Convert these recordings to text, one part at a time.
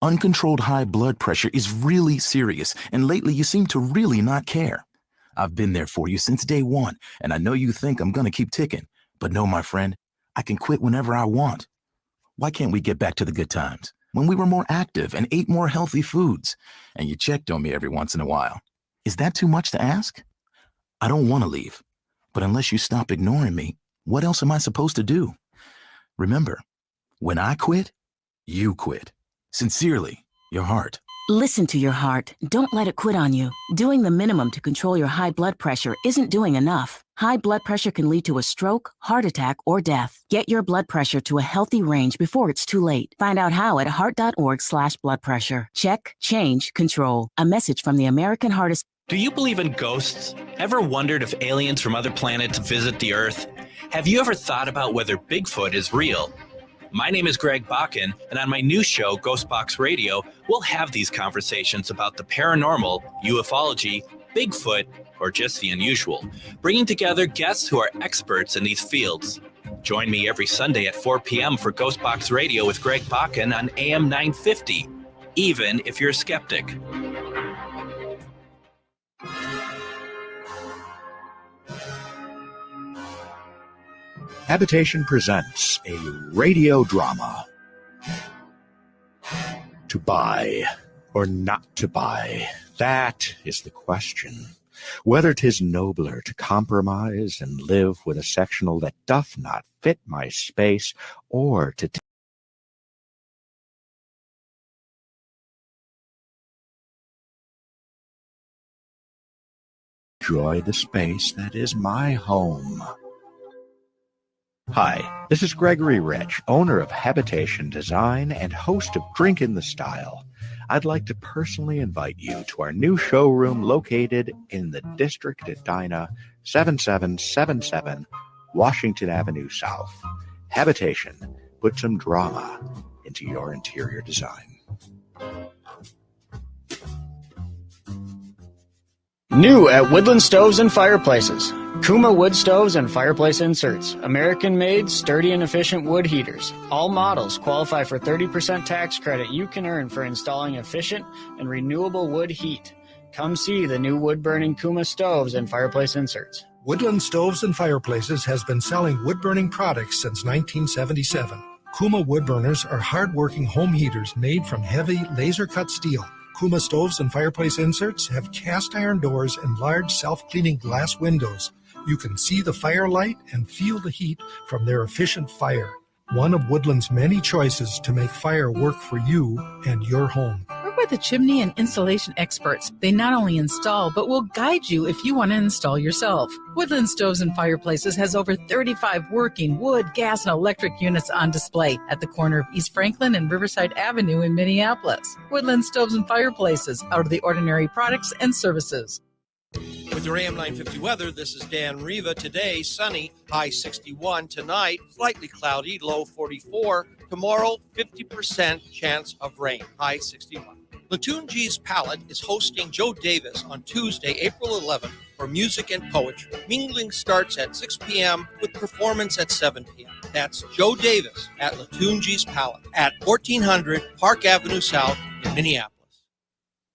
Uncontrolled high blood pressure is really serious, and lately you seem to really not care. I've been there for you since day one, and I know you think I'm gonna keep ticking. But no, my friend, I can quit whenever I want. Why can't we get back to the good times, when we were more active and ate more healthy foods, and you checked on me every once in a while? Is that too much to ask? I don't want to leave, but unless you stop ignoring me, what else am I supposed to do? Remember, when I quit, you quit. Sincerely, your heart. Listen to your heart. Don't let it quit on you. Doing the minimum to control your high blood pressure isn't doing enough. High blood pressure can lead to a stroke, heart attack, or death. Get your blood pressure to a healthy range before it's too late. Find out how at heart.org/blood pressure. Check, change, control. A message from the American Heart Association. Do you believe in ghosts? Ever wondered if aliens from other planets visit the Earth? Have you ever thought about whether Bigfoot is real? My name is Greg Bakken, and on my new show, Ghostbox Radio, we'll have these conversations about the paranormal, ufology, Bigfoot, or just the unusual, bringing together guests who are experts in these fields. Join me every Sunday at 4 p.m. for Ghostbox Radio with Greg Bakken on AM 950, even if you're a skeptic. Habitation presents a radio drama. To buy or not to buy, that is the question. Whether 'tis nobler to compromise and live with a sectional that doth not fit my space, or to enjoy the space that is my home. Hi, this is Gregory Rich, owner of Habitation Design and host of Drink in the Style. I'd like to personally invite you to our new showroom located in the District at Edina, 7777 Washington Avenue South. Habitation, put some drama into your interior design. New at Woodland Stoves and Fireplaces. Kuma wood stoves and fireplace inserts. American-made, sturdy and efficient wood heaters. All models qualify for 30% tax credit you can earn for installing efficient and renewable wood heat. Come see the new wood-burning Kuma stoves and fireplace inserts. Woodland Stoves and Fireplaces has been selling wood-burning products since 1977. Kuma wood burners are hard-working home heaters made from heavy laser-cut steel. Kuma stoves and fireplace inserts have cast iron doors and large self-cleaning glass windows. You can see the firelight and feel the heat from their efficient fire. One of Woodland's many choices to make fire work for you and your home. Work with the chimney and installation experts. They not only install, but will guide you if you want to install yourself. Woodland Stoves and Fireplaces has over 35 working wood, gas, and electric units on display at the corner of East Franklin and Riverside Avenue in Minneapolis. Woodland Stoves and Fireplaces, out of the ordinary products and services. With your AM 950 weather, this is Dan Riva. Today, sunny, high 61. Tonight, slightly cloudy, low 44. Tomorrow, 50% chance of rain, high 61. Latunji's Palette is hosting Joe Davis on Tuesday, April 11th for music and poetry. Mingling starts at 6 p.m. with performance at 7 p.m. That's Joe Davis at Latunji's Palette at 1400 Park Avenue South in Minneapolis.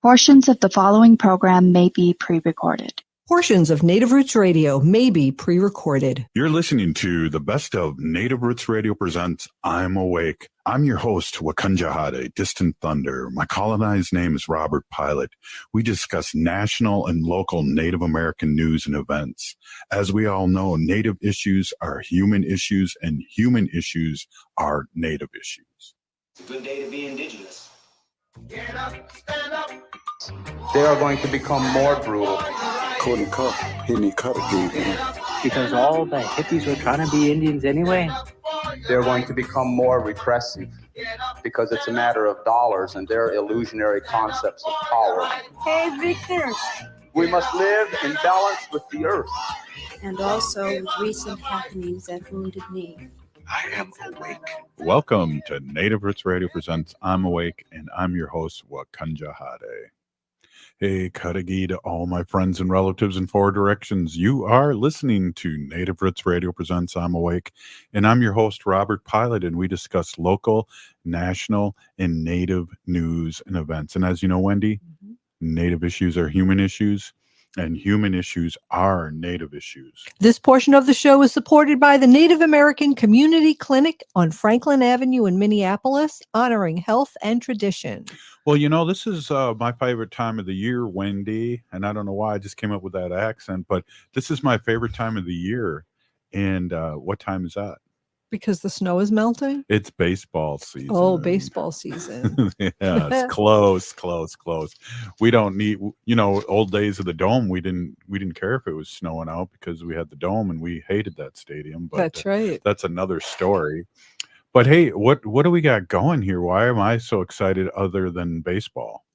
Portions of the following program may be pre-recorded. Portions of Native Roots Radio may be pre-recorded. You're listening to the best of Native Roots Radio presents I'm Awake. I'm your host, Wakanja Hade, Distant Thunder. My colonized name is Robert Pilot. We discuss national and local Native American news and events. As we all know, Native issues are human issues, and human issues are Native issues. It's a good day to be indigenous. Get up, stand up. They are going to become more brutal. Couldn't cut, any cut again. Because all the hippies were trying to be Indians anyway. They're going to become more repressive because it's a matter of dollars and their illusionary concepts of power. Hey, Victor. We must live in balance with the earth. And also with recent happenings at Wounded Knee. I am awake. Welcome to Native Roots Radio presents I'm Awake, and I'm your host, Wakanja Hade. Hey, Cudahy to all my friends and relatives in four directions. You are listening to Native Roots Radio Presents I'm Awake, and I'm your host, Robert Pilot, and we discuss local, national, and Native news and events. And as you know, Wendy, Native issues are human issues, and human issues are Native issues. This portion of the show is supported by the Native American Community Clinic on Franklin Avenue in Minneapolis, honoring health and tradition. Well, this is my favorite time of the year, Wendy, and I don't know why I just came up with that accent, but this is my favorite time of the year. And what time is that? Because the snow is melting? It's baseball season. Oh, baseball season. Yeah, it's close. We don't need, old days of the Dome. We didn't care if it was snowing out because we had the Dome and we hated that stadium. But that's right. That's another story. But hey, what do we got going here? Why am I so excited other than baseball?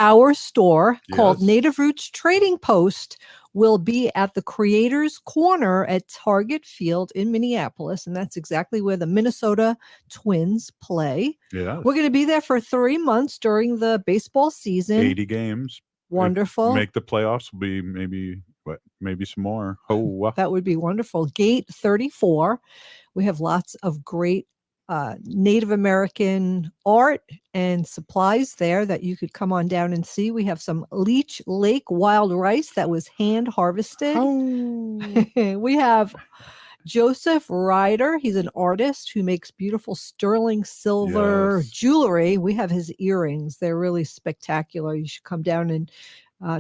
Our store called Yes. Native Roots Trading Post will be at the Creators Corner at Target Field in Minneapolis, and that's exactly where the Minnesota Twins play. Yeah. We're going to be there for 3 months during the baseball season. 80 games. Wonderful. Make the playoffs will be maybe some more. Oh, That would be wonderful. Gate 34. We have lots of great Native American art and supplies there that you could come on down and see. We have some Leech Lake wild rice that was hand harvested. We have Joseph Ryder. He's an artist who makes beautiful sterling silver jewelry. We have his earrings. They're really spectacular. You should come down and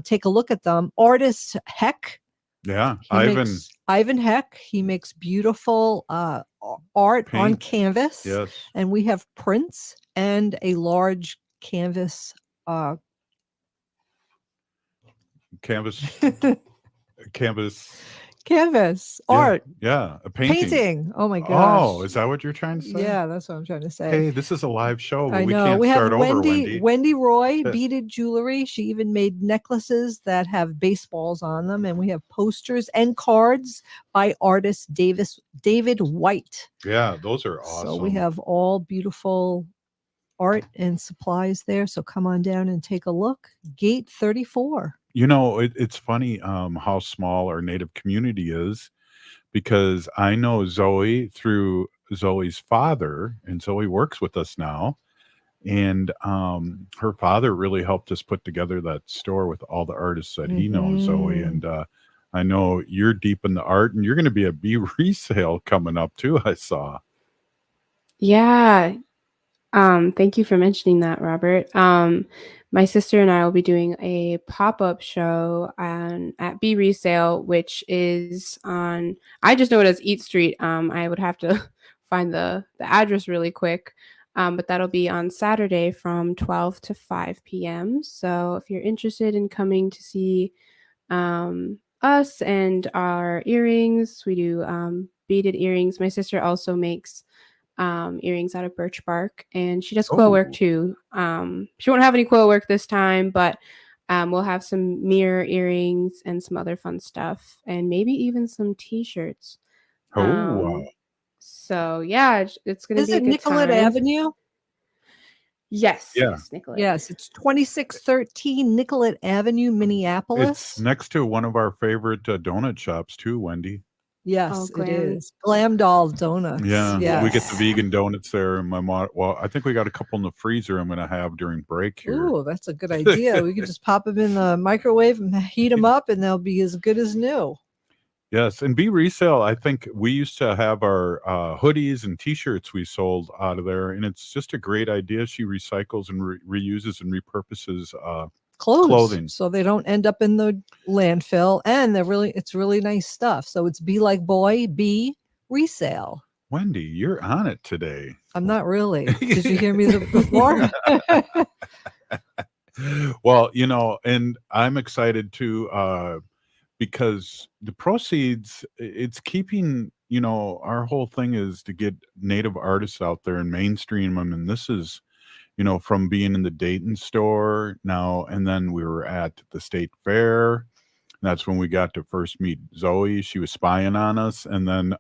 take a look at them. Artist Heck. Yeah, Ivan Heck. He makes beautiful art on Paint. canvas. Yes. And we have prints and a large canvas canvas art. Yeah, a painting. Oh my gosh. Oh, is that what you're trying to say? Yeah, that's what I'm trying to say. Hey, this is a live show, but I we know. can't We have start over, Wendy. Wendy Roy beaded jewelry. She even made necklaces that have baseballs on them, and we have posters and cards by artist David White. Yeah, those are awesome. So we have all beautiful art and supplies there. So come on down and take a look. Gate 34. It's funny how small our Native community is, because I know Zoe through Zoe's father, and Zoe works with us now. And her father really helped us put together that store with all the artists that he knows, Zoe. And I know you're deep in the art, and you're going to be at Be Resale coming up too, I saw. Yeah. Thank you for mentioning that, Robert. My sister and I will be doing a pop-up show at Be Resale, which is on, I just know it as Eat Street. I would have to find the address really quick. But that'll be on Saturday from 12 to 5 p.m. So if you're interested in coming to see us and our earrings, we do beaded earrings. My sister also makes earrings out of birch bark, and she does quill work too. She won't have any quill work this time, but we'll have some mirror earrings and some other fun stuff, and maybe even some t-shirts. So yeah, it's gonna Is be a it good Nicollet time. Avenue? Yes. Yeah. Yes, Nicollet. Yes, it's 2613 Nicollet Avenue, Minneapolis. It's next to one of our favorite donut shops too, Wendy. Yes, Glam. it is. Glam Doll Donuts. Yeah, Yes. we get the vegan donuts there, and my mom. Well, I think we got a couple in the freezer. I'm going to have during break here. Ooh, that's a good idea. We could just pop them in the microwave and heat them up, and they'll be as good as new. Yes, and Be Resale. I think we used to have our hoodies and T-shirts we sold out of there, and it's just a great idea. She recycles and reuses and repurposes clothing, so they don't end up in the landfill, and it's really nice stuff. So it's Be Like Boy, Be Resale. Wendy, you're on it today. I'm not really. Did you hear me before? Well, and I'm excited too, because the proceeds, it's keeping, our whole thing is to get Native artists out there and mainstream them. And this is, from being in the Dayton store now, and then we were at the state fair. That's when we got to first meet Zoe. She was spying on us. And then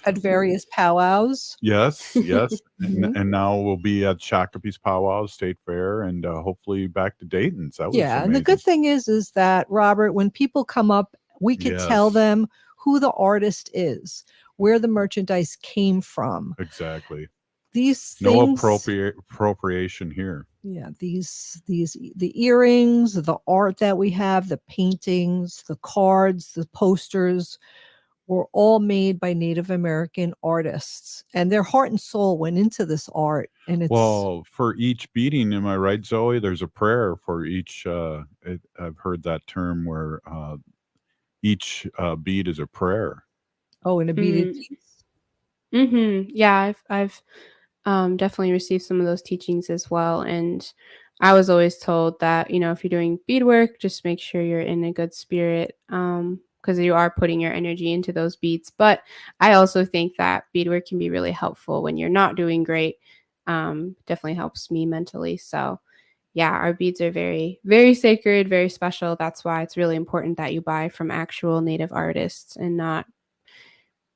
at various powwows. Yes, yes. And now we'll be at Shakopee's Powwow State Fair and hopefully back to Dayton's. That was Yeah, and the amazing. good thing is that, Robert, when people come up, we could tell Yes. them who the artist is, where the merchandise came from. Exactly. These No things, appropriation here. yeah, the earrings, the art that we have, the paintings, the cards, the posters were all made by Native American artists, and their heart and soul went into this art. And it's Well, for each beating, am I right, Zoe? There's a prayer for each. I've heard that term where each beat is a prayer. oh, and a beaded Yeah, I've definitely received some of those teachings as well. And I was always told that, if you're doing beadwork, just make sure you're in a good spirit, because you are putting your energy into those beads. But I also think that beadwork can be really helpful when you're not doing great. Definitely helps me mentally. So yeah, our beads are very, very sacred, very special. That's why it's really important that you buy from actual Native artists and not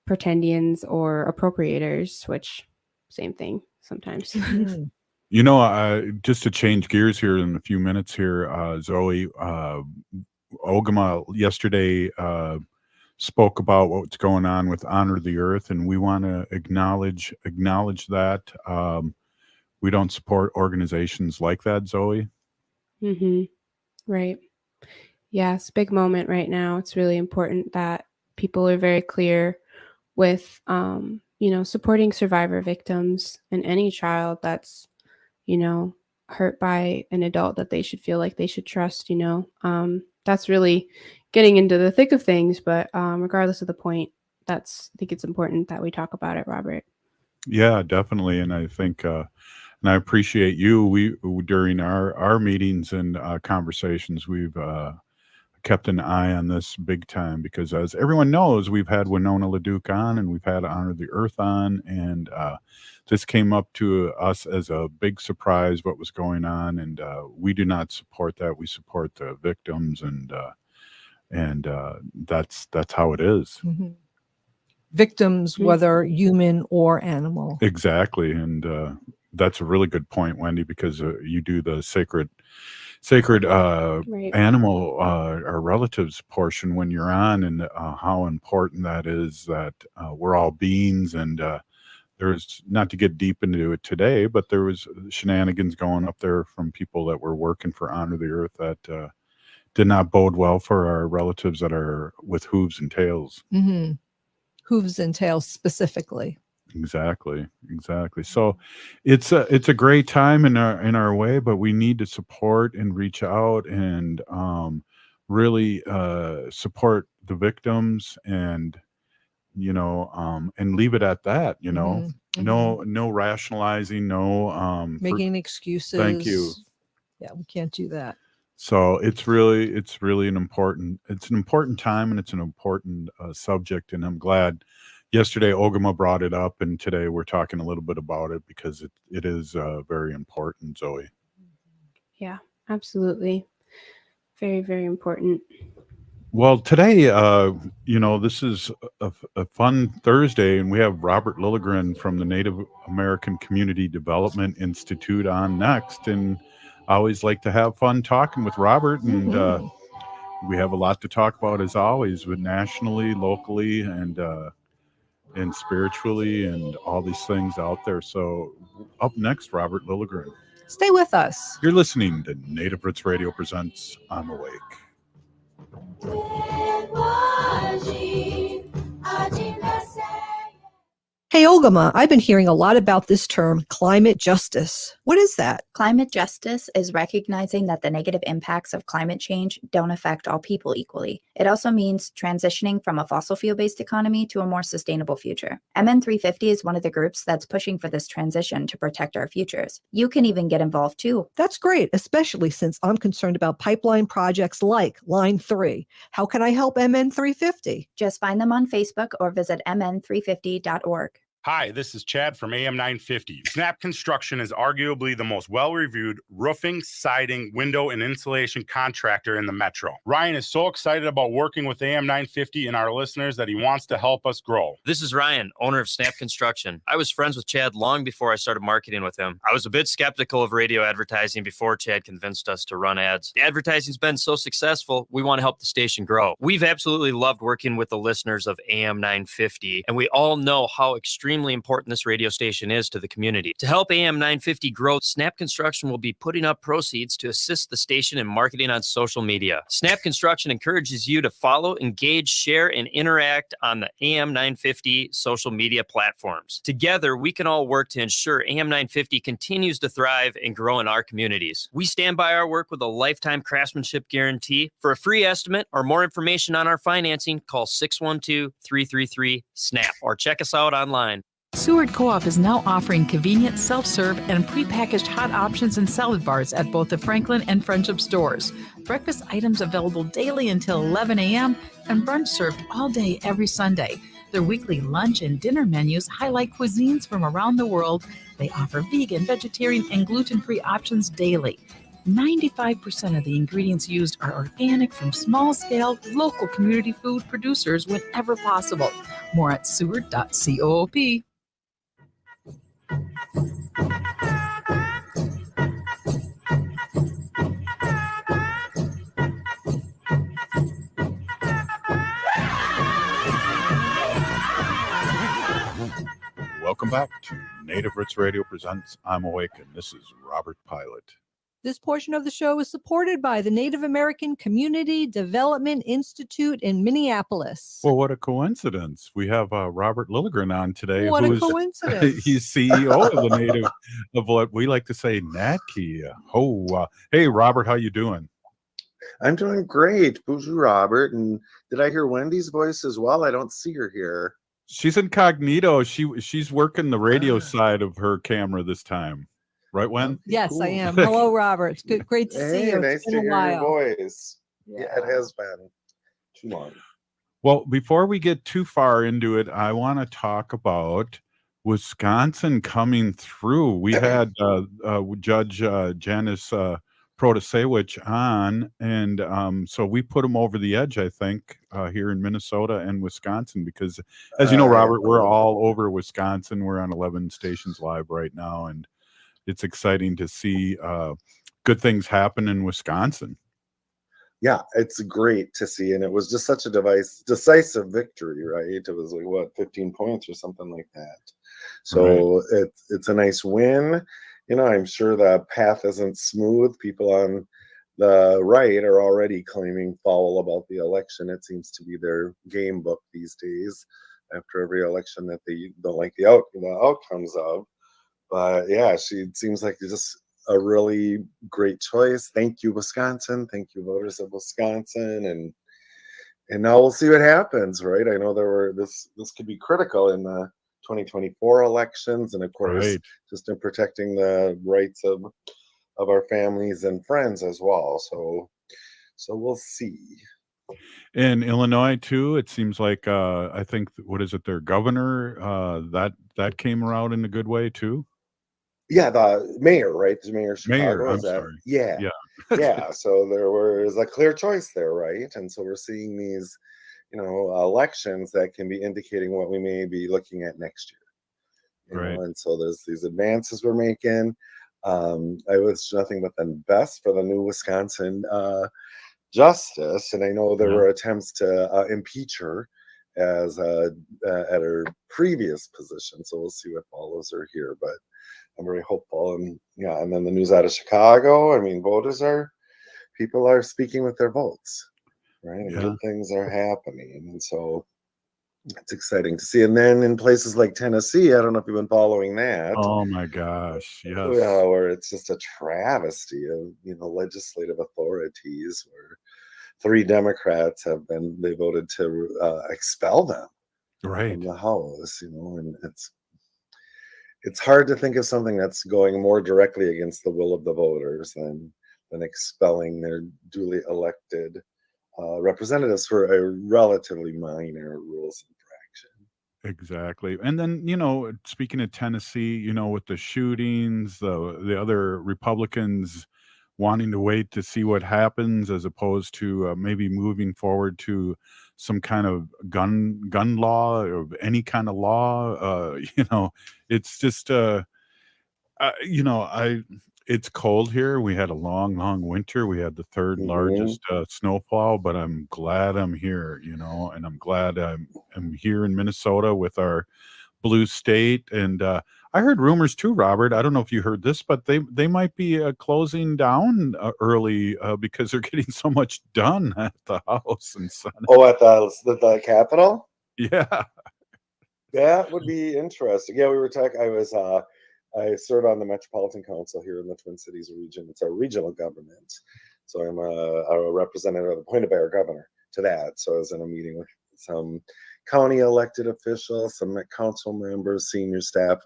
pretendians or appropriators, which same thing sometimes. Just to change gears here in a few minutes here, Zoe, Ogama yesterday spoke about what's going on with Honor the Earth, and we want to acknowledge that. We don't support organizations like that, Zoe. Right. Yes, big moment right now. It's really important that people are very clear with, supporting survivor victims and any child that's, hurt by an adult that they should feel like they should trust, that's really getting into the thick of things. But regardless of the point, I think it's important that we talk about it, Robert. Yeah, definitely. And I think, and I appreciate you. During our meetings and conversations, we've kept an eye on this big time because, as everyone knows, we've had Winona LaDuke on and we've had Honor the Earth on, and this came up to us as a big surprise what was going on, and we do not support that. We support the victims, and that's how it is. victims, whether human or animal. Exactly, and that's a really good point, Wendy, because you do the sacred Right. animal or relatives portion when you're on, and how important that is, that we're all beings, and there's, not to get deep into it today, but there was shenanigans going up there from people that were working for Honor the Earth that did not bode well for our relatives that are with hooves and tails. Hooves and tails specifically. Exactly. So it's a great time in our way, but we need to support and reach out and really support the victims, and and leave it at that. No rationalizing, no Making excuses. Thank you. Yeah, we can't do that. So it's really an important time, and it's an important subject, and I'm glad yesterday Ogama brought it up, and today we're talking a little bit about it because it is very important, Zoe. Yeah, absolutely. Very, very important. Well, today, this is a fun Thursday, and we have Robert Lilligren from the Native American Community Development Institute on next, and I always like to have fun talking with Robert, and we have a lot to talk about as always, but nationally, locally, and spiritually, and all these things out there. So up next, Robert Lilligren. Stay with us. You're listening to Native Roots Radio presents I'm Awake. Hey, Ogama, I've been hearing a lot about this term, climate justice. What is that? Climate justice is recognizing that the negative impacts of climate change don't affect all people equally. It also means transitioning from a fossil fuel-based economy to a more sustainable future. MN350 is one of the groups that's pushing for this transition to protect our futures. You can even get involved too. That's great, especially since I'm concerned about pipeline projects like Line 3. How can I help MN350? Just find them on Facebook or visit mn350.org. Hi, this is Chad from AM 950. Snap Construction is arguably the most well-reviewed roofing, siding, window, and insulation contractor in the metro. Ryan is so excited about working with AM 950 and our listeners that he wants to help us grow. This is Ryan, owner of Snap Construction. I was friends with Chad long before I started marketing with him. I was a bit skeptical of radio advertising before Chad convinced us to run ads. The advertising's been so successful, we want to help the station grow. We've absolutely loved working with the listeners of AM 950, and we all know how extremely important this radio station is to the community. To help AM 950 grow, Snap Construction will be putting up proceeds to assist the station in marketing on social media. Snap Construction encourages you to follow, engage, share, and interact on the AM 950 social media platforms. Together, we can all work to ensure AM 950 continues to thrive and grow in our communities. We stand by our work with a lifetime craftsmanship guarantee. For a free estimate or more information on our financing, call 612-333-SNAP or check us out online. Seward Co-op is now offering convenient self-serve and prepackaged hot options and salad bars at both the Franklin and Friendship stores. Breakfast items available daily until 11 a.m. and brunch served all day every Sunday. Their weekly lunch and dinner menus highlight cuisines from around the world. They offer vegan, vegetarian, and gluten-free options daily. 95% of the ingredients used are organic from small-scale, local community food producers whenever possible. More at seward.coop. Welcome back to Native Roots Radio presents I'm Awake, and this is Robert Pilot. This portion of the show is supported by the Native American Community Development Institute in Minneapolis. Well, what a coincidence. We have Robert Lilligren on today. What a coincidence. He's CEO of the Native, of what we like to say, NADKI. Hey, Robert, how you doing? I'm doing great. Bonjour, Robert. And did I hear Wendy's voice as well? I don't see her here. She's incognito. She's working the radio side of her camera this time. Right, Wen? Yes, Cool. I am. Hello, Robert. It's good, great to see you. Nice It's to been a hear while. your voice. Yeah, it has been too long. Well, before we get too far into it, I want to talk about Wisconsin coming through. We had Judge Janice Protasewicz on, and so we put him over the edge, I think, here in Minnesota and Wisconsin, because, as you know, Robert, we're all over Wisconsin. We're on 11 stations live right now, and it's exciting to see good things happen in Wisconsin. Yeah, it's great to see. And it was just such a decisive victory, right? It was like, what, 15 points or something like that. So it's a nice win. You know, I'm sure the path isn't smooth. People on the right are already claiming foul about the election. It seems to be their game book these days after every election that they don't like the outcomes of. But yeah, she seems like just a really great choice. Thank you, Wisconsin. Thank you, voters of Wisconsin. And now we'll see what happens, right? I know this could be critical in the 2024 elections, and of course, just in protecting the rights of our families and friends as well. So we'll see. In Illinois too, it seems like I think their governor that came around in a good way too. Yeah, the mayor, right? The mayor of Chicago. Mayor, I'm sorry. Yeah. Yeah. So there was a clear choice there, right? And so we're seeing these, elections that can be indicating what we may be looking at next year. You know? And so there's these advances we're making. I wish nothing but the best for the new Wisconsin justice, and I know there were attempts to impeach her as at her previous position. So we'll see what follows her here, but I'm very hopeful. And and then the news out of Chicago. I mean, people are speaking with their votes, right? And good things are happening, and so it's exciting to see. And then in places like Tennessee, I don't know if you've been following that. Oh my gosh, yes. Where it's just a travesty of legislative authorities, where 3 Democrats they voted to expel them from the House. And it's hard to think of something that's going more directly against the will of the voters than expelling their duly elected representatives for a relatively minor rules infraction. Exactly. And then, speaking of Tennessee, with the shootings, the other Republicans wanting to wait to see what happens as opposed to maybe moving forward to some kind of gun law or any kind of law, it's just I it's cold here. We had a long winter. We had the third largest snowfall, but I'm glad I'm here, and I'm glad I'm here in Minnesota with our blue state. And I heard rumors too, Robert. I don't know if you heard this, but they might be closing down early because they're getting so much done at the House and Senate. Oh, at the Capitol? Yeah. That would be interesting. Yeah, we were talking. I serve on the Metropolitan Council here in the Twin Cities region. It's our regional government. So I'm a representative of the Point Bear governor to that. So I was in a meeting with some county elected officials, some council members, senior staff,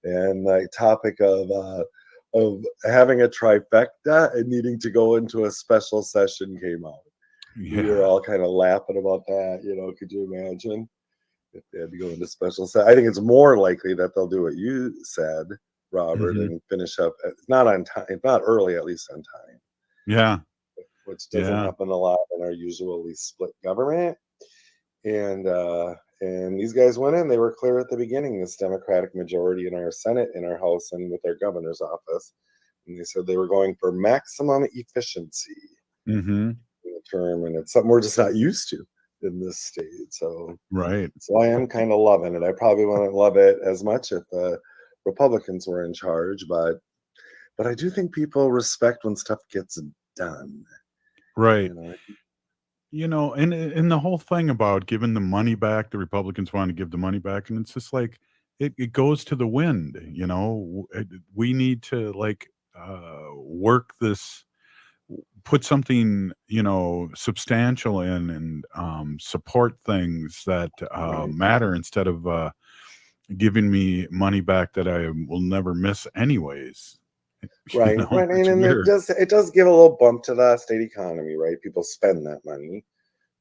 and the topic of having a trifecta and needing to go into a special session came out. Yeah. We were all kind of laughing about that. Could you imagine? If they had to go into special I think it's more likely that they'll do what you said, Robert, and finish up not on time, not early, at least on time. Yeah. Which doesn't happen a lot in our usually split government. And these guys went in, they were clear at the beginning, this Democratic majority in our Senate, in our House, and with our governor's office. And they said they were going for maximum efficiency in the term, and it's something we're just not used to in this state. So I am kind of loving it. I probably wouldn't love it as much if the Republicans were in charge, but I do think people respect when stuff gets done. Right. And the whole thing about giving the money back, the Republicans want to give the money back, and it's just like it goes to the wind. We need to work this, put something substantial in, and support things that matter instead of giving me money back that I will never miss anyways. Right. And it does give a little bump to the state economy, right? People spend that money,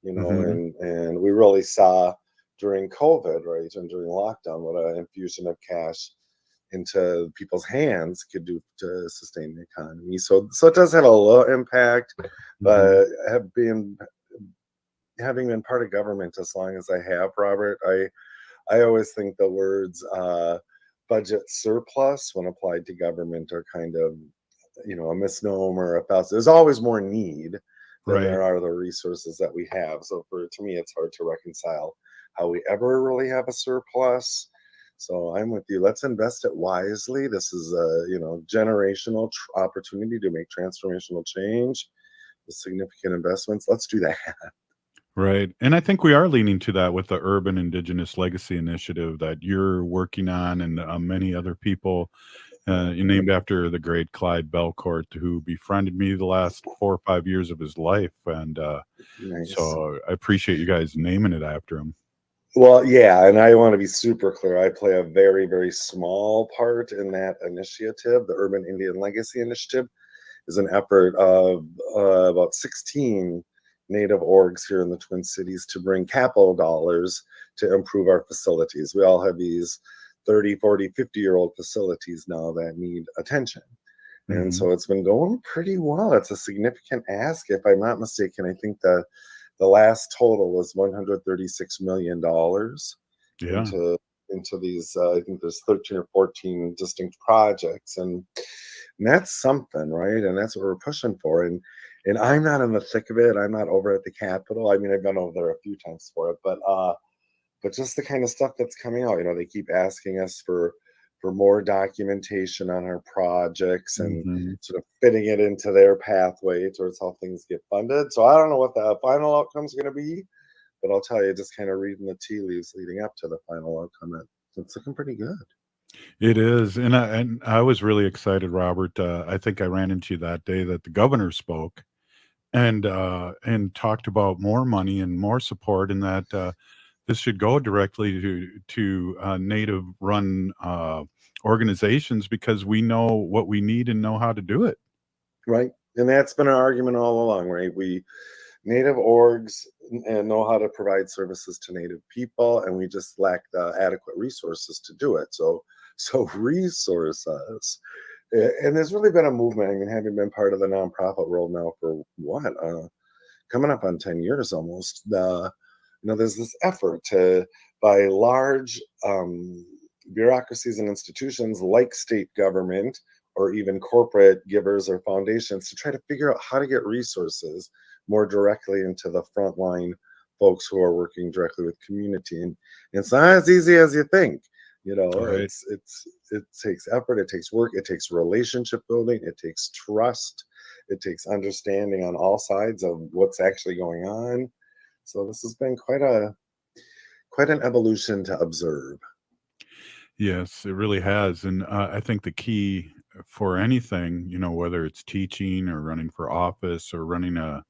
and we really saw during COVID, right, and during lockdown, what an infusion of cash into people's hands could do to sustain the economy. So it does have a low impact, but having been part of government as long as I have, Robert, I always think the words budget surplus when applied to government are kind of, a misnomer. There's always more need than there are the resources that we have. So to me, it's hard to reconcile how we ever really have a surplus. So I'm with you. Let's invest it wisely. This is a generational opportunity to make transformational change with significant investments. Let's do that. Right. And I think we are leaning to that with the Urban Indigenous Legacy Initiative that you're working on, and many other people named after the great Clyde Belcourt, who befriended me the last 4 or 5 years of his life. And so I appreciate you guys naming it after him. Well, yeah, and I want to be super clear. I play a very, very small part in that initiative. The Urban Indian Legacy Initiative is an effort of about 16 Native orgs here in the Twin Cities to bring capital dollars to improve our facilities. We all have these 30, 40, 50-year-old facilities now that need attention. And so it's been going pretty well. It's a significant ask. If I'm not mistaken, I think the last total was $136 million into these. I think there's 13 or 14 distinct projects, and that's something, right? And that's what we're pushing for. And I'm not in the thick of it. I'm not over at the Capitol. I mean, I've been over there a few times for it, but just the kind of stuff that's coming out. They keep asking us for more documentation on our projects and sort of fitting it into their pathway towards how things get funded. So I don't know what the final outcome is going to be, but I'll tell you, just kind of reading the tea leaves leading up to the final outcome, it's looking pretty good. It is. And I was really excited, Robert. I think I ran into you that day that the governor spoke and talked about more money and more support, and that this should go directly to Native-run organizations because we know what we need and know how to do it. Right. And that's been our argument all along, right? Native orgs and know how to provide services to Native people, and we just lack the adequate resources to do it. So resource us. And there's really been a movement. I mean, having been part of the nonprofit world now for coming up on 10 years almost, there's this effort by large bureaucracies and institutions like state government or even corporate givers or foundations to try to figure out how to get resources more directly into the frontline folks who are working directly with community. And it's not as easy as you think. Right. It takes effort, it takes work, it takes relationship building, it takes trust, it takes understanding on all sides of what's actually going on. So this has been quite an evolution to observe. Yes, it really has. And I think the key for anything, whether it's teaching or running for office or running a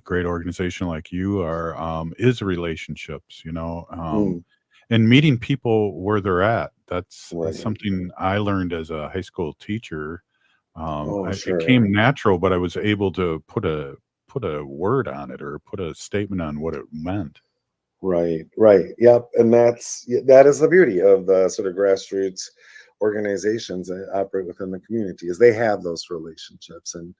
great organization like you are, is relationships, and meeting people where they're at. That's something I learned as a high school teacher. Sure. It came natural, but I was able to put a word on it or put a statement on what it meant. Right. Yep. And that is the beauty of the sort of grassroots organizations that operate within the community, is they have those relationships. And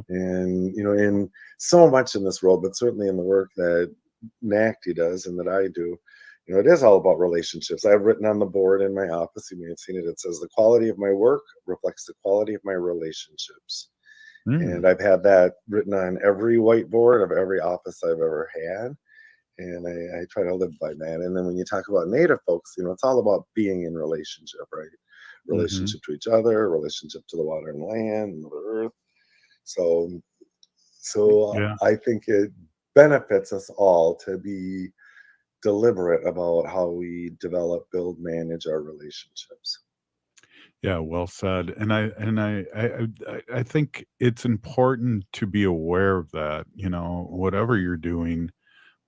in so much in this role, but certainly in the work that NACTI does and that I do, it is all about relationships. I've written on the board in my office, you may have seen it, it says the quality of my work reflects the quality of my relationships. And I've had that written on every whiteboard of every office I've ever had. And I try to live by that. And then when you talk about Native folks, it's all about being in relationship, right? Relationship to each other, relationship to the water and land, and Mother Earth. So I think it benefits us all to be deliberate about how we develop, build, manage our relationships. Yeah, well said. And I think it's important to be aware of that, whatever you're doing,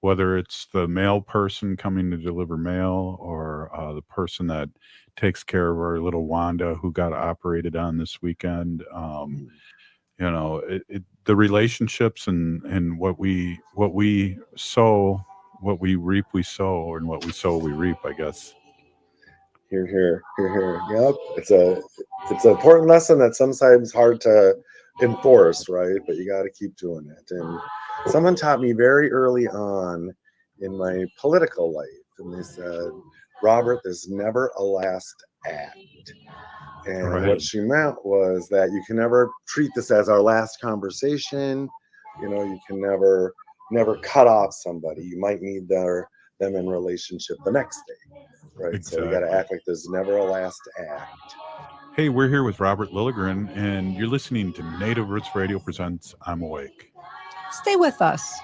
whether it's the mail person coming to deliver mail or the person that takes care of our little Wanda who got operated on this weekend. The relationships and what we sow, what we reap, we sow, and what we sow, we reap, I guess. Hear. Yep. It's an important lesson that's sometimes hard to enforce, right? But you got to keep doing it. And someone taught me very early on in my political life, and they said, Robert, there's never a last act. And what she meant was that you can never treat this as our last conversation. You can never cut off somebody. You might need them in relationship the next day, right? Exactly. So you got to act like there's never a last act. Hey, we're here with Robert Lilligren, and you're listening to Native Roots Radio presents I'm Awake. Stay with us.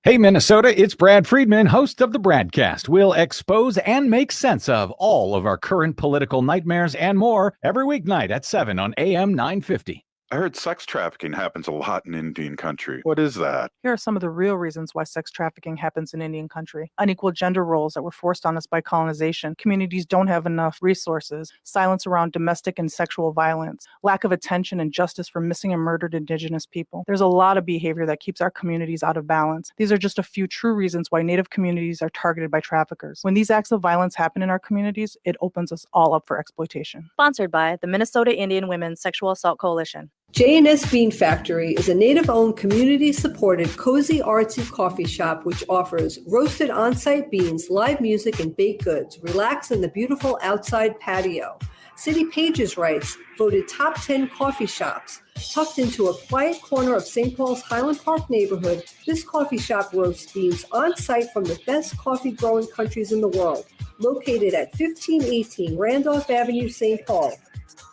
Hey, Minnesota, it's Brad Friedman, host of the Bradcast. We'll expose and make sense of all of our current political nightmares and more every weeknight at 7 on AM 950. I heard sex trafficking happens a lot in Indian country. What is that? Here are some of the real reasons why sex trafficking happens in Indian country. Unequal gender roles that were forced on us by colonization. Communities don't have enough resources. Silence around domestic and sexual violence. Lack of attention and justice for missing and murdered Indigenous people. There's a lot of behavior that keeps our communities out of balance. These are just a few true reasons why Native communities are targeted by traffickers. When these acts of violence happen in our communities, it opens us all up for exploitation. Sponsored by the Minnesota Indian Women's Sexual Assault Coalition. J&S Bean Factory is a Native-owned, community-supported, cozy, artsy coffee shop which offers roasted on-site beans, live music, and baked goods. Relax in the beautiful outside patio. City Pages writes, voted top 10 coffee shops. Tucked into a quiet corner of St. Paul's Highland Park neighborhood, this coffee shop roasts beans on-site from the best coffee-growing countries in the world. Located at 1518 Randolph Avenue, St. Paul.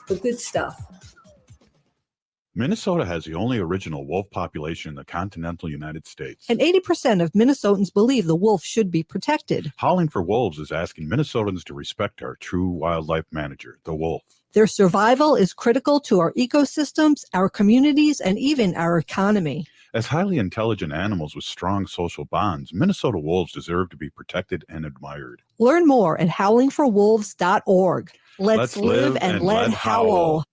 The good stuff. Minnesota has the only original wolf population in the continental United States. And 80% of Minnesotans believe the wolf should be protected. Howling for Wolves is asking Minnesotans to respect our true wildlife manager, the wolf. Their survival is critical to our ecosystems, our communities, and even our economy. As highly intelligent animals with strong social bonds, Minnesota wolves deserve to be protected and admired. Learn more at howlingforwolves.org. Let's live and let howl.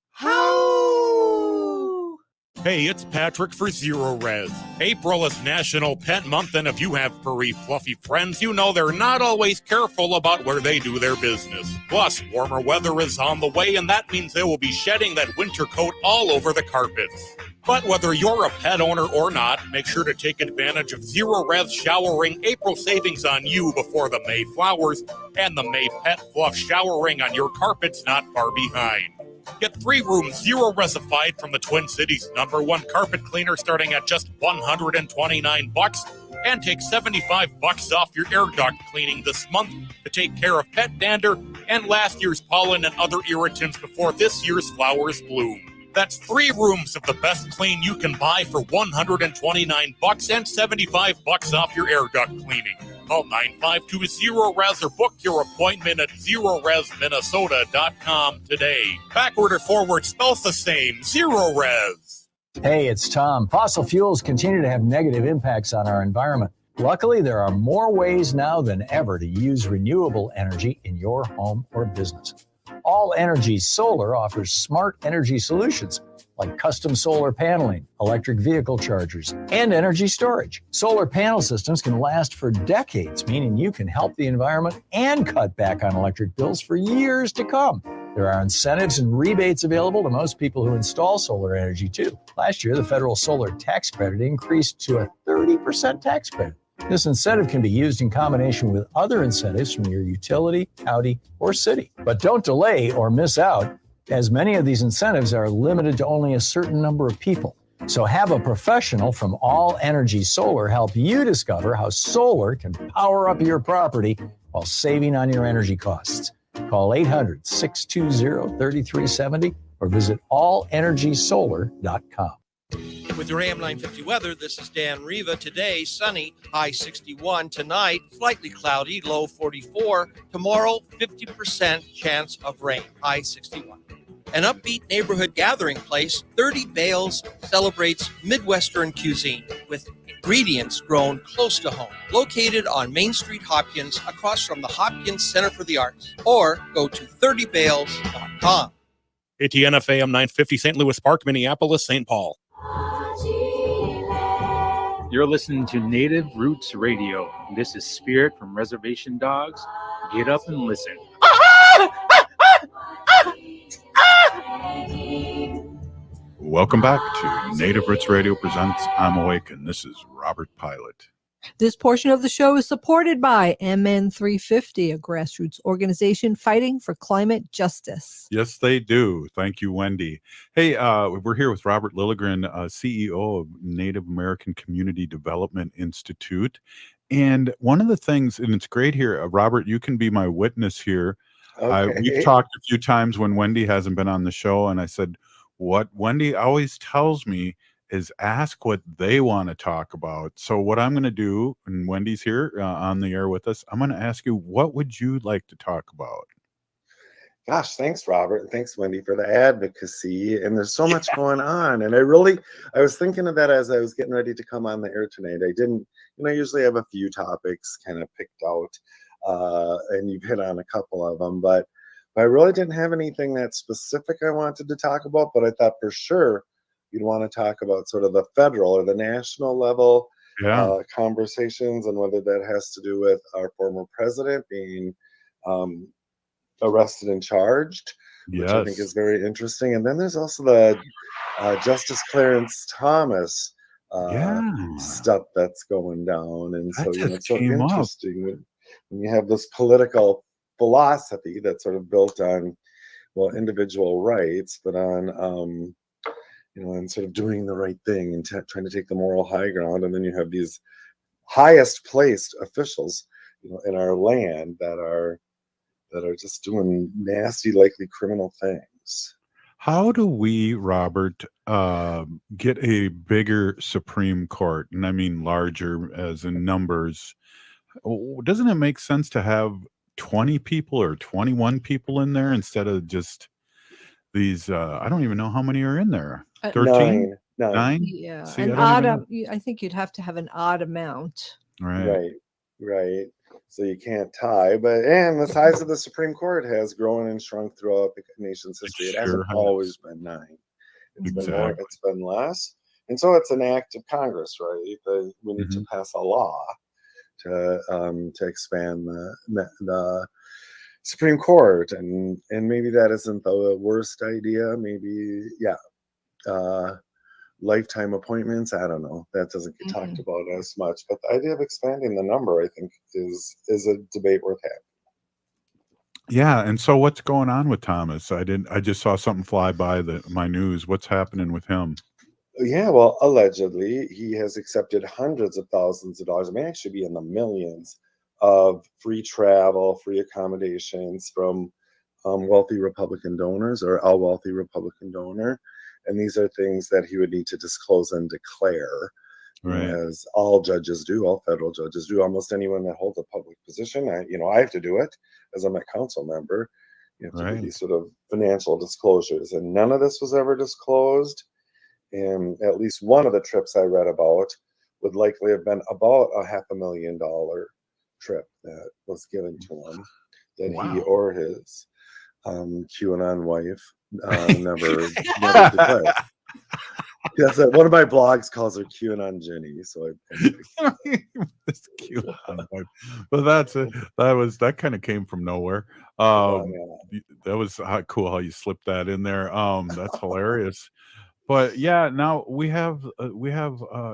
Hey, it's Patrick for Zero Res. April is National Pet Month, and if you have furry, fluffy friends, you know they're not always careful about where they do their business. Plus, warmer weather is on the way, and that means they will be shedding that winter coat all over the carpets. But whether you're a pet owner or not, make sure to take advantage of Zero Res Showering April savings on you before the May flowers and the May Pet Fluff showering on your carpets not far behind. Get 3 rooms Zero Resified from the Twin Cities #1 carpet cleaner starting at just $129, and take $75 off your air duct cleaning this month to take care of pet dander and last year's pollen and other irritants before this year's flowers bloom. That's 3 rooms of the best clean you can buy for $129 and $75 off your air duct cleaning. Call 952-ZERO-RES or book your appointment at ZeroResMinnesota.com today. Backward or forward spells the same. Zero Res. Hey, it's Tom. Fossil fuels continue to have negative impacts on our environment. Luckily, there are more ways now than ever to use renewable energy in your home or business. All Energy Solar offers smart energy solutions like custom solar paneling, electric vehicle chargers, and energy storage. Solar panel systems can last for decades, meaning you can help the environment and cut back on electric bills for years to come. There are incentives and rebates available to most people who install solar energy too. Last year, the federal solar tax credit increased to a 30% tax credit. This incentive can be used in combination with other incentives from your utility, county, or city. But don't delay or miss out, as many of these incentives are limited to only a certain number of people. So have a professional from All Energy Solar help you discover how solar can power up your property while saving on your energy costs. Call 800-620-3370 or visit allenergysolar.com. With your AM 950 weather, this is Dan Riva. Today, sunny, high 61. Tonight, slightly cloudy, low 44. Tomorrow, 50% chance of rain, high 61. An upbeat neighborhood gathering place, 30 Bales, celebrates Midwestern cuisine with ingredients grown close to home. Located on Main Street, Hopkins, across from the Hopkins Center for the Arts. Or go to 30bales.com. ATNF AM 950, St. Louis Park, Minneapolis, St. Paul. You're listening to Native Roots Radio. This is Spirit from Reservation Dogs. Get up and listen. Welcome back to Native Roots Radio presents I'm Awake, and this is Robert Pilot. This portion of the show is supported by MN350, a grassroots organization fighting for climate justice. Yes, they do. Thank you, Wendy. Hey, we're here with Robert Lilligren, CEO of Native American Community Development Institute. And one of the things, and it's great here, Robert, you can be my witness here. Okay. We've talked a few times when Wendy hasn't been on the show, and I said, what Wendy always tells me is ask what they want to talk about. So what I'm going to do, and Wendy's here on the air with us, I'm going to ask you, what would you like to talk about? Gosh, thanks, Robert. And thanks, Wendy, for the advocacy. And there's so much going on. And I was thinking of that as I was getting ready to come on the air tonight. I didn't, I usually have a few topics kind of picked out, and you've hit on a couple of them, but I really didn't have anything that specific I wanted to talk about, but I thought for sure you'd want to talk about sort of the federal or the national level conversations, and whether that has to do with our former president being arrested and charged, which I think is very interesting. And then there's also the Justice Clarence Thomas stuff that's going down. And so it's so interesting when you have this political philosophy that's sort of built on, well, individual rights, but on and sort of doing the right thing and trying to take the moral high ground. And then you have these highest placed officials, in our land that are just doing nasty, likely criminal things. How do we, Robert, get a bigger Supreme Court? And I mean larger as in numbers. Doesn't it make sense to have 20 people or 21 people in there instead of just these? I don't even know how many are in there. 13? 9? Yeah, See, an I don't odd. even know. I think you'd have to have an odd amount. Right. Right. So you can't tie, and the size of the Supreme Court has grown and shrunk throughout the nation's history. It hasn't sure has. always been 9. It's been more, Exactly. it's been less. And so it's an act of Congress, right? We need to pass a law to expand the Supreme Court, and maybe that isn't the worst idea. Maybe, lifetime appointments. I don't know. That doesn't get talked about as much, but the idea of expanding the number, I think, is a debate worth having. Yeah, and so what's going on with Thomas? I just saw something fly by my news. What's happening with him? Yeah, well, allegedly, he has accepted hundreds of thousands of dollars. It may actually be in the millions of free travel, free accommodations from wealthy Republican donors or a wealthy Republican donor. And these are things that he would need to disclose and declare, Right. as all judges do, all federal judges do, almost anyone that holds a public position. I have to do it as I'm a council member. You have to do these sort of financial disclosures, and none of this was ever disclosed. And at least one of the trips I read about would likely have been about a $500,000 trip that was given to him that he or his QAnon wife never declared. Yes, one of my blogs calls her QAnon Jenny, so This QAnon wife. Well, that kind of came from nowhere. That was cool how you slipped that in there. That's hilarious. But yeah, now we have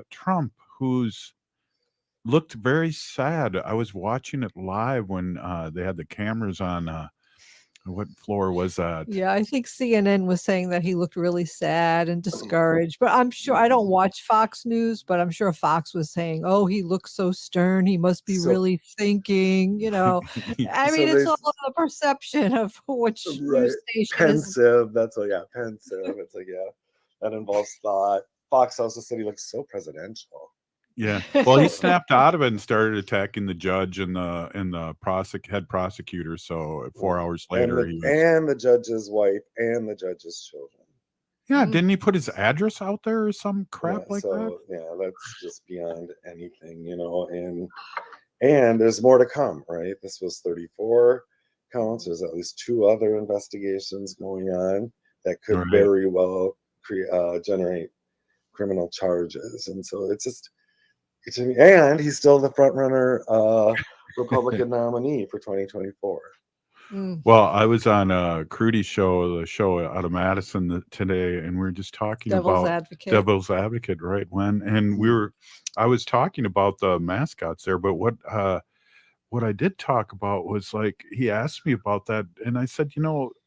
Trump, who's looked very sad. I was watching it live when they had the cameras on. What floor was that? Yeah, I think CNN was saying that he looked really sad and discouraged. But I'm sure I don't watch Fox News, but I'm sure Fox was saying, "Oh, he looks so stern. He must be really thinking." I mean, it's all the perception of which news station pensive. That's pensive. It's like that involves thought. Fox also said he looks so presidential. Yeah. Well, he snapped out of it and started attacking the judge and the head prosecutor. So 4 hours later, and the judge's wife and the judge's children. Yeah, didn't he put his address out there or some crap like that? Yeah, that's just beyond anything, and there's more to come, right? This was 34 counts. There's at least 2 other investigations going on that could very well generate criminal charges, and so it's just. And he's still the front runner Republican nominee for 2024. Well, I was on Crudy's show, the show out of Madison today, and we were just talking about Devil's Advocate, right? I was talking about the mascots there, but what I did talk about was, like, he asked me about that, and I said,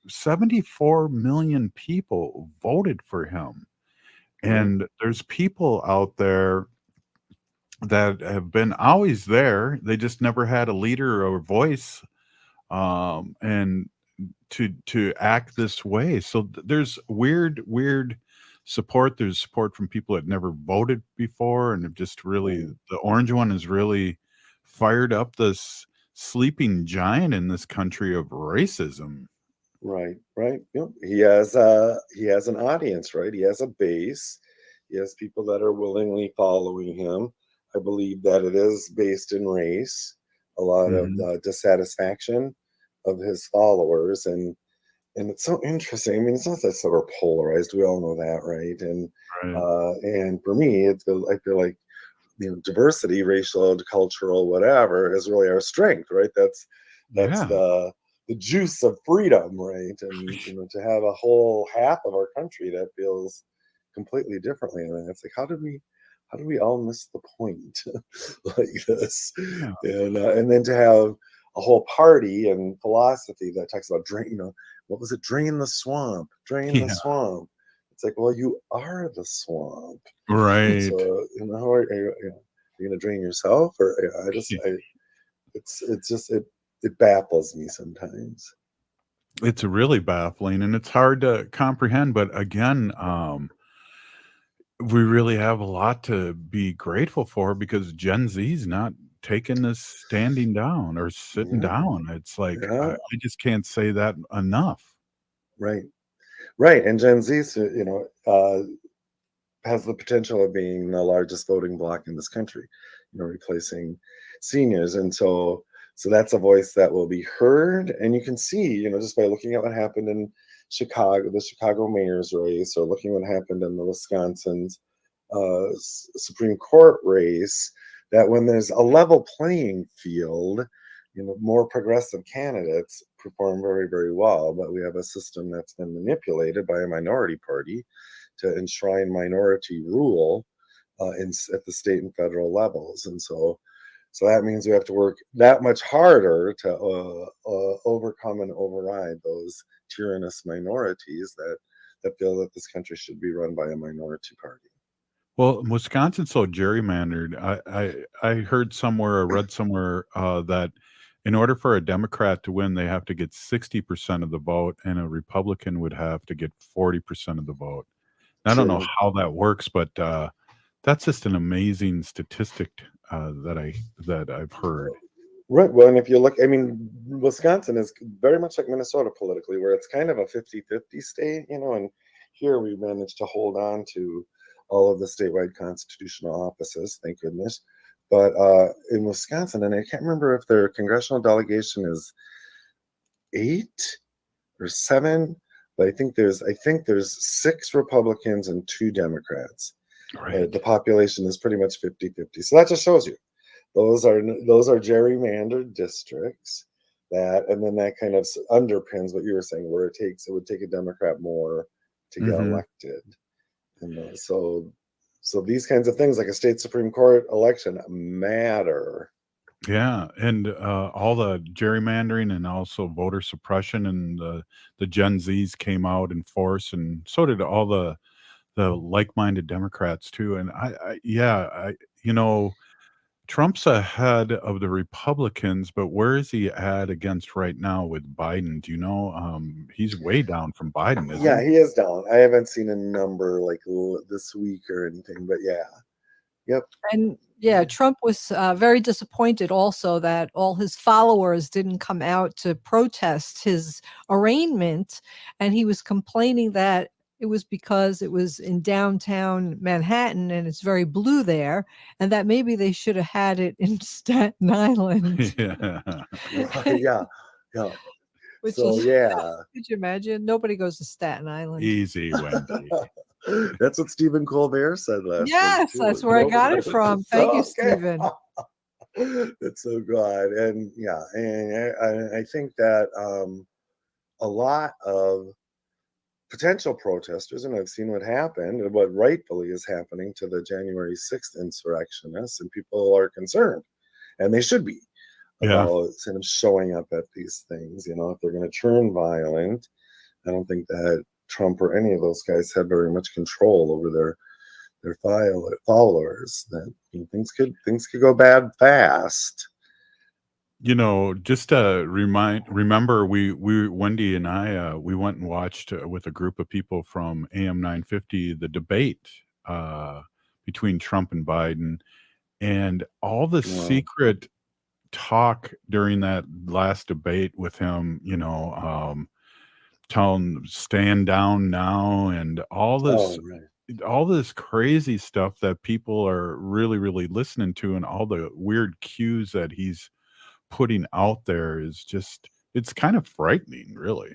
74 million people voted for him, and there's people out there that have been always there. They just never had a leader or a voice, and to act this way. So there's weird support. There's support from people that never voted before, and have just really, the orange one has really fired up this sleeping giant in this country of racism. Right. Yep. He has an audience, right? He has a base. He has people that are willingly following him. I believe that it is based in race, a lot of dissatisfaction of his followers, and it's so interesting. I mean, it's not that sort of polarized. We all know that, right? And for me, I feel like diversity, racial, cultural, whatever, is really our strength, right? That's the juice of freedom, right? And to have a whole half of our country that feels completely differently, and it's like, how do we all miss the point like this? And then to have a whole party and philosophy that talks about what was it? Drain the swamp. The swamp. It's like, well, you are the swamp, right? So how are you going to drain yourself? Or it baffles me sometimes. It's really baffling, and it's hard to comprehend. But again, we really have a lot to be grateful for, because Gen Z's not taking this standing down or sitting down. It's like, I just can't say that enough. Right. And Gen Z's, has the potential of being the largest voting bloc in this country, replacing seniors. And so that's a voice that will be heard. And you can see, just by looking at what happened in Chicago, the Chicago mayor's race, or looking what happened in the Wisconsin's Supreme Court race, that when there's a level playing field, more progressive candidates perform very, very well. But we have a system that's been manipulated by a minority party to enshrine minority rule at the state and federal levels. And so that means we have to work that much harder to overcome and override those tyrannous minorities that feel that this country should be run by a minority party. Well, Wisconsin's so gerrymandered. I heard somewhere, or read somewhere, that in order for a Democrat to win, they have to get 60% of the vote, and a Republican would have to get 40% of the vote. I don't know how that works, but that's just an amazing statistic that I've heard. Right. Well, and if you look, Wisconsin is very much like Minnesota politically, where it's kind of a 50-50 state, and here we managed to hold on to all of the statewide constitutional offices, thank goodness. But in Wisconsin, and I can't remember if their congressional delegation is 8 or 7, but I think there's 6 Republicans and 2 Democrats. Right. The population is pretty much 50-50. So that just shows you those are gerrymandered districts, and then that kind of underpins what you were saying, where it would take a Democrat more to get elected. And so these kinds of things, like a state Supreme Court election, matter. Yeah, and all the gerrymandering and also voter suppression, and the Gen Zs came out in force, and so did all the like-minded Democrats too. And Trump's ahead of the Republicans, but where is he at against right now with Biden? Do you know? He's way down from Biden, isn't he? He is down. I haven't seen a number like this week or anything, but yeah. Yep. And Trump was very disappointed also that all his followers didn't come out to protest his arraignment. And he was complaining that it was because it was in downtown Manhattan and it's very blue there, and that maybe they should have had it in Staten Island. Yeah. Which So, is, yeah. could you imagine? Nobody goes to Staten Island. Easy, Wendy. That's what Stephen Colbert said last week, Yes, too. that's where I got it from. Thank you, Stephen. That's so good. And I think that a lot of potential protesters, and I've seen what happened and what rightfully is happening to the January 6th insurrectionists, and people are concerned, and they should be, about kind of showing up at these things. If they're going to turn violent, I don't think that Trump or any of those guys had very much control over their followers. That things could go bad fast. Just to remember, we Wendy and I, we went and watched with a group of people from AM 950 the debate between Trump and Biden, and all the secret talk during that last debate with him. Tell him stand down now, and all this crazy stuff that people are really, really listening to, and all the weird cues that he's putting out there is just, it's kind of frightening, really.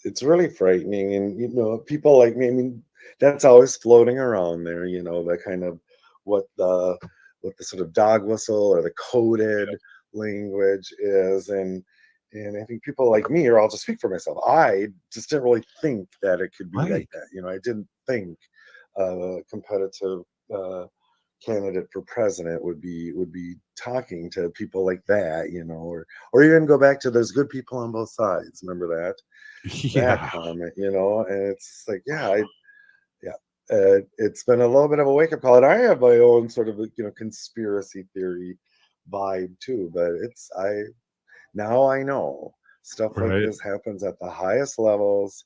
It's really frightening. And people like me, that's always floating around there, the kind of what the sort of dog whistle or the coded language is. And I think people like me, or I'll just speak for myself, I just didn't really think that it could be like that. I didn't think a competitive candidate for president would be talking to people like that, or even go back to there's good people on both sides. Remember that? That comment, and it's like, it's been a little bit of a wake up call, and I have my own sort of conspiracy theory vibe too. But now I know stuff like this happens at the highest levels.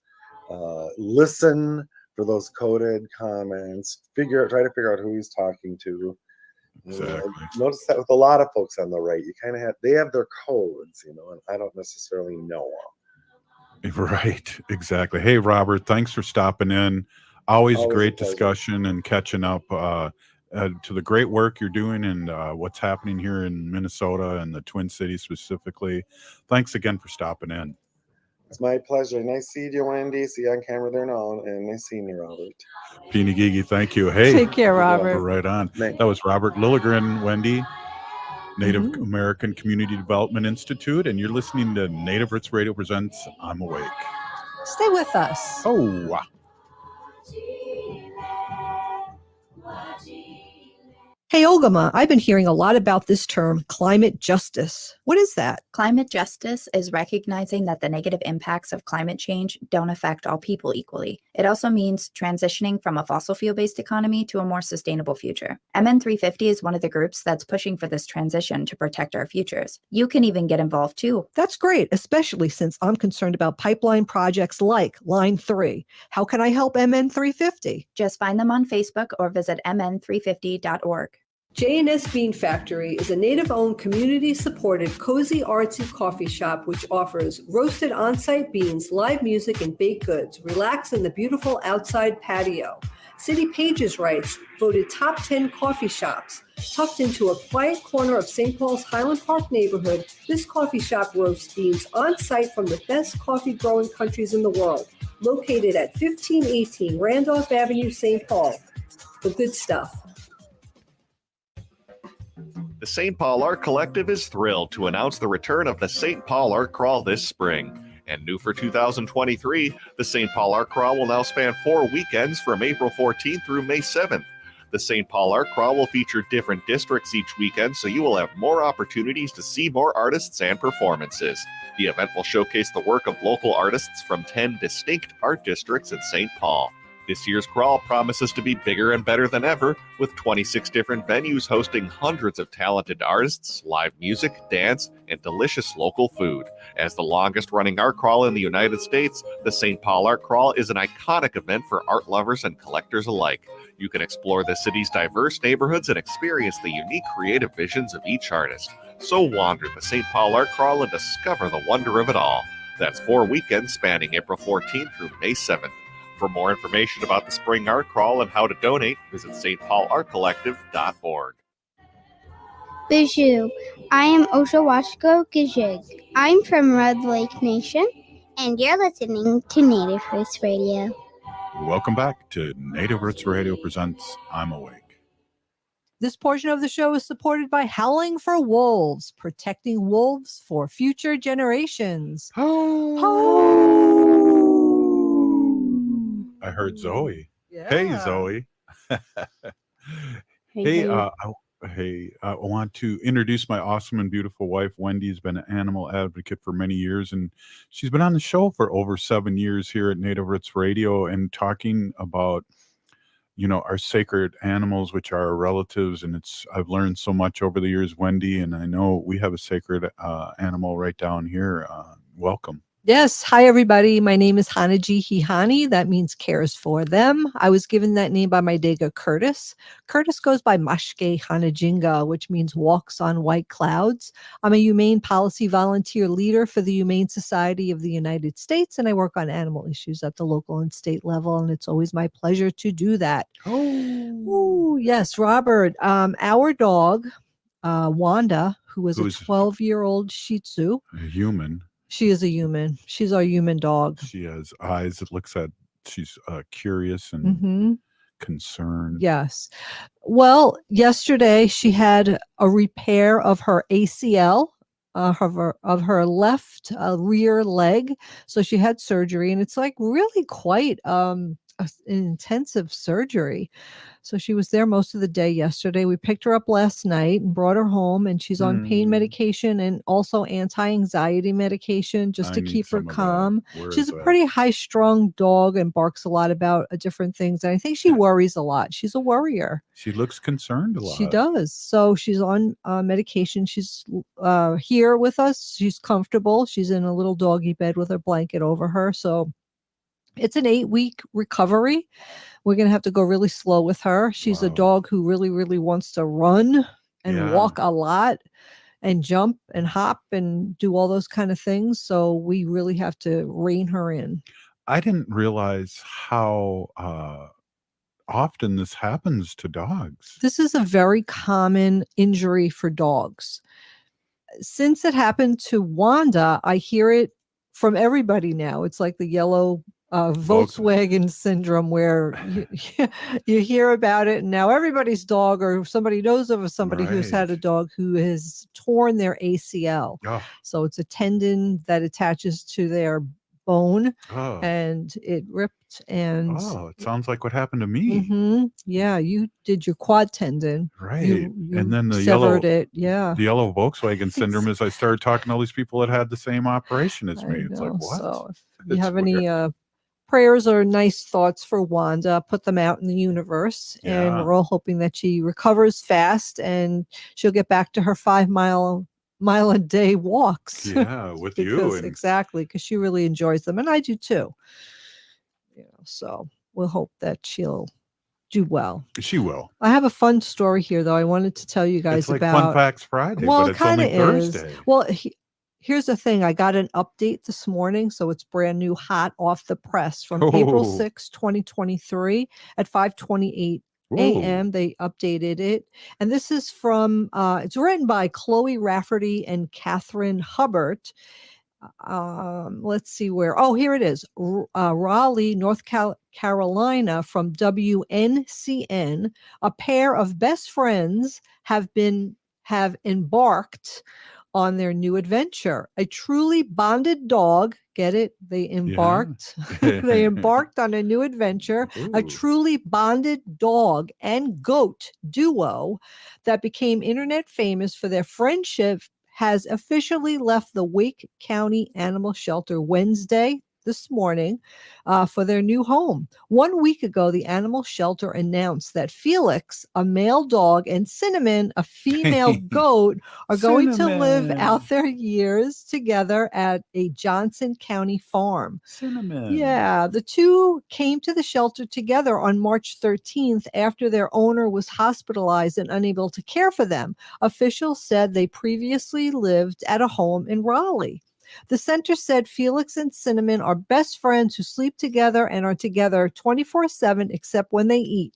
Listen for those coded comments. Try to figure out who he's talking to. Exactly. Notice that with a lot of folks on the right, you kind of they have their codes, and I don't necessarily know them. Right, exactly. Hey, Robert, thanks for stopping in. Always Always a great pleasure. discussion and catching up to the great work you're doing and what's happening here in Minnesota and the Twin Cities specifically. Thanks again for stopping in. It's my pleasure. Nice seeing you, Wendy. See you on camera there now, and nice seeing you, Robert. Peony Gigi, thank you. Hey, Take care, Robert. Right on. Thanks. That was Robert Lilligren, Wendy, Native Mhm. American Community Development Institute, and you're listening to Native Roots Radio presents I'm Awake. Stay with us. Oh, wow. Hey, Ogama, I've been hearing a lot about this term, climate justice. What is that? Climate justice is recognizing that the negative impacts of climate change don't affect all people equally. It also means transitioning from a fossil fuel-based economy to a more sustainable future. MN350 is one of the groups that's pushing for this transition to protect our futures. You can even get involved too. That's great, especially since I'm concerned about pipeline projects like Line 3. How can I help MN350? Just find them on Facebook or visit mn350.org. J&S Bean Factory is a native-owned, community-supported, cozy, artsy coffee shop which offers roasted on-site beans, live music, and baked goods. Relax in the beautiful outside patio. City Pages writes, voted top 10 coffee shops. Tucked into a quiet corner of St. Paul's Highland Park neighborhood, this coffee shop roasts beans on-site from the best coffee-growing countries in the world. Located at 1518 Randolph Avenue, St. Paul. The good stuff. The St. Paul Art Collective is thrilled to announce the return of the St. Paul Art Crawl this spring. And new for 2023, the St. Paul Art Crawl will now span 4 weekends from April 14th through May 7th. The St. Paul Art Crawl will feature different districts each weekend, so you will have more opportunities to see more artists and performances. The event will showcase the work of local artists from 10 distinct art districts in St. Paul. This year's crawl promises to be bigger and better than ever, with 26 different venues hosting hundreds of talented artists, live music, dance, and delicious local food. As the longest-running art crawl in the United States, the St. Paul Art Crawl is an iconic event for art lovers and collectors alike. You can explore the city's diverse neighborhoods and experience the unique creative visions of each artist. So wander the St. Paul Art Crawl and discover the wonder of it all. That's 4 weekends spanning April 14th through May 7th. For more information about the Spring Art Crawl and how to donate, visit stpaulartcollective.org. Bijou. I am Oshawashko Gijig. I'm from Red Lake Nation, and you're listening to Native Roots Radio. Welcome back to Native Roots Radio presents I'm Awake. This portion of the show is supported by Howling for Wolves, protecting wolves for future generations. I heard Zoe. Yeah. Hey, Zoe. Hey. I want to introduce my awesome and beautiful wife. Wendy's been an animal advocate for many years, and she's been on the show for over 7 years here at Native Roots Radio and talking about, our sacred animals, which are our relatives. And I've learned so much over the years, Wendy, and I know we have a sacred animal right down here. Welcome. Yes. Hi, everybody. My name is Hanaji Hihani. That means cares for them. I was given that name by my Dega Curtis. Curtis goes by Mashke Hanajinga, which means walks on white clouds. I'm a humane policy volunteer leader for the Humane Society of the United States, and I work on animal issues at the local and state level, and it's always my pleasure to do that. Oh, yes, Robert. Our dog, Wanda, who's a 12-year-old Shih Tzu. A human. She is a human. She's our human dog. She has eyes that she's curious and concerned. Yes. Well, yesterday she had a repair of her ACL, of her left rear leg. So she had surgery, and it's like really quite an intensive surgery. So she was there most of the day yesterday. We picked her up last night and brought her home, and she's on pain medication and also anti-anxiety medication just to keep her calm. She's a pretty high-strung dog and barks a lot about different things. And I think she worries a lot. She's a worrier. She looks concerned a lot. She does. So she's on medication. She's here with us. She's comfortable. She's in a little doggy bed with her blanket over her. So it's an 8-week recovery. We're going to have to go really slow with her. She's a dog who really, really wants to run and walk a lot and jump and hop and do all those kind of things. So we really have to rein her in. I didn't realize how often this happens to dogs. This is a very common injury for dogs. Since it happened to Wanda, I hear it from everybody now. It's like the yellow Volkswagen syndrome, where you hear about it, and now everybody's dog or somebody knows of somebody who's had a dog who has torn their ACL. Oh. So it's a tendon that attaches to their bone, Oh. and it ripped. And Oh, it sounds like what happened to me. yeah, you did your quad tendon, Right. You And then the severed yellow it. Yeah, the yellow Volkswagen syndrome is I started talking to all these people that had the same operation as me. It's like, know. what? So if you It's have weird. any prayers or nice thoughts for Wanda, put them out in the universe. And Yeah. we're all hoping that she recovers fast and she'll get back to her 5 mile a day walks. Yeah, with you. Because And exactly, because she really enjoys them, and I do too. So we'll hope that she'll do well. she will. I have a fun story here, though. I wanted to tell you guys It's like about. Fun Facts Friday, Well, but it it's kind only of is. Thursday. Well, here's the thing. I got an update this morning, so it's brand new, hot off the press from April Oh. 6, 2023 at 5:28 Whoa. a.m. They updated it. And this is from, it's written by Chloe Rafferty and Catherine Hubbard. Let's see where. Oh, here it is. Raleigh, North Carolina, from WNCN. A pair of best friends have embarked on their new adventure. A truly bonded dog. Get it? They embarked. They embarked on a new adventure. A Ooh. truly bonded dog and goat duo that became internet famous for their friendship has officially left the Wake County Animal Shelter Wednesday, this morning, for their new home. 1 week ago, the animal shelter announced that Felix, a male dog, and Cinnamon, a female goat, are going to live Cinnamon. out their years together at a Johnson County farm. Cinnamon. Yeah, the two came to the shelter together on March 13th after their owner was hospitalized and unable to care for them. Officials said they previously lived at a home in Raleigh. The center said Felix and Cinnamon are best friends who sleep together and are together 24/7 except when they eat.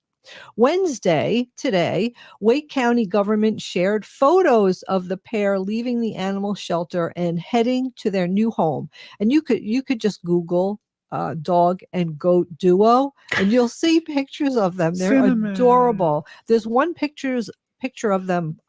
Wednesday, today, Wake County government shared photos of the pair leaving the animal shelter and heading to their new home. And you could just Google dog and goat duo, and you'll see pictures of them. They're Cinnamon. adorable. There's one picture of them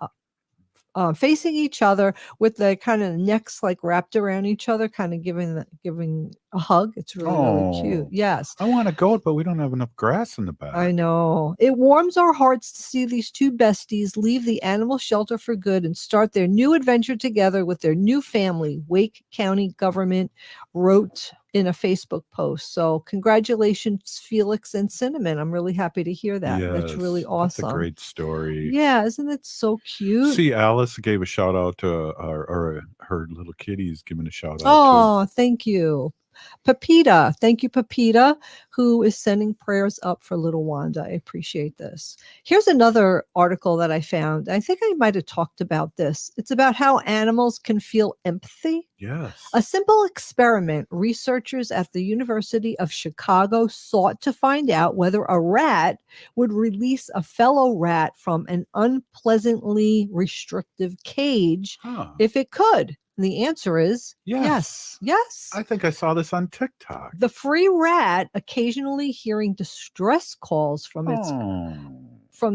facing each other with the kind of necks like wrapped around each other, kind of giving a hug. It's really cute. Oh. Yes. I want a goat, but we don't have enough grass in the back. I know. It warms our hearts to see these two besties leave the animal shelter for good and start their new adventure together with their new family, Wake County government wrote in a Facebook post. So congratulations, Felix and Cinnamon. I'm really happy to hear that. That's really Yes, awesome. That's a great story. Yeah, isn't it so cute? See, Alice gave a shout out to her little kitties, giving a shout out Oh, thank you. Pepita. Thank you, Pepita, who is sending prayers up for little Wanda. I appreciate this. Here's another article that I found. I think I might have talked about this. It's about how animals can feel empathy. to. Yes. A simple experiment researchers at the University of Chicago sought to find out whether a rat would release a fellow rat from an unpleasantly restrictive cage if it could. And the answer is yes. Yes. I think I saw this on TikTok. The free rat, occasionally hearing distress calls from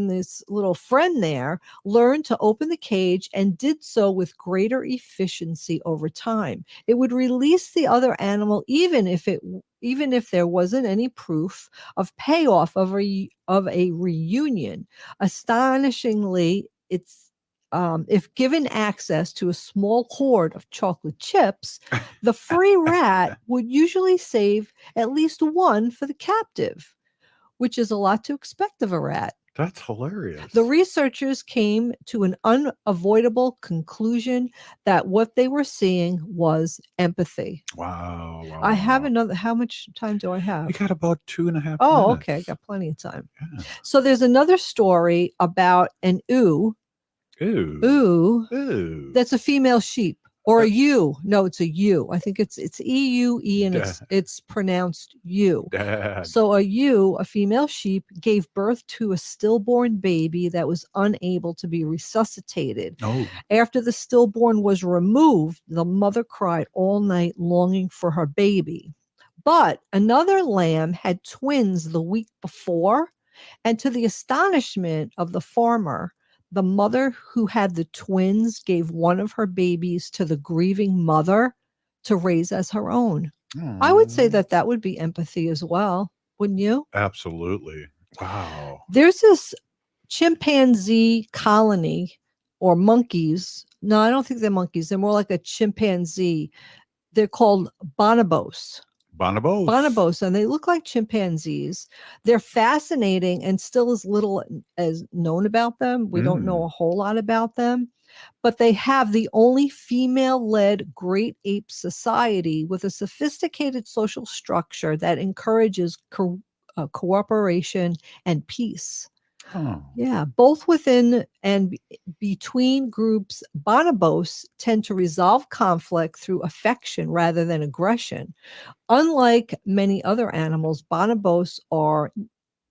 this little friend there, learned to open the cage and did so with greater efficiency over time. It would release the other animal even if there wasn't any proof of payoff of a reunion. Astonishingly, if given access to a small hoard of chocolate chips, the free rat would usually save at least one for the captive, which is a lot to expect of a rat. That's hilarious. The researchers came to an unavoidable conclusion that what they were seeing was empathy. Wow. I have another. How much time do I have? We got about 2.5 Oh, minutes. okay. I got plenty of time. So there's another story about an Ooh. Ooh. That's a female sheep. Or a U. No, it's a U. I think it's EUE and it's pronounced U. Dad. So a ewe, a female sheep, gave birth to a stillborn baby that was unable to be resuscitated. Oh. After the stillborn was removed, the mother cried all night longing for her baby. But another lamb had twins the week before, and to the astonishment of the farmer, the mother who had the twins gave one of her babies to the grieving mother to raise as her own. I would say that would be empathy as well, wouldn't you? Absolutely. Wow. There's this chimpanzee colony or monkeys. No, I don't think they're monkeys. They're more like a chimpanzee. They're called bonobos. Bonobos. Bonobos, and they look like chimpanzees. They're fascinating and still as little as known about them. We don't know a whole lot about them, but they have the only female-led great ape society with a sophisticated social structure that encourages cooperation and peace. Oh. Yeah, both within and between groups, bonobos tend to resolve conflict through affection rather than aggression. Unlike many other animals, bonobos are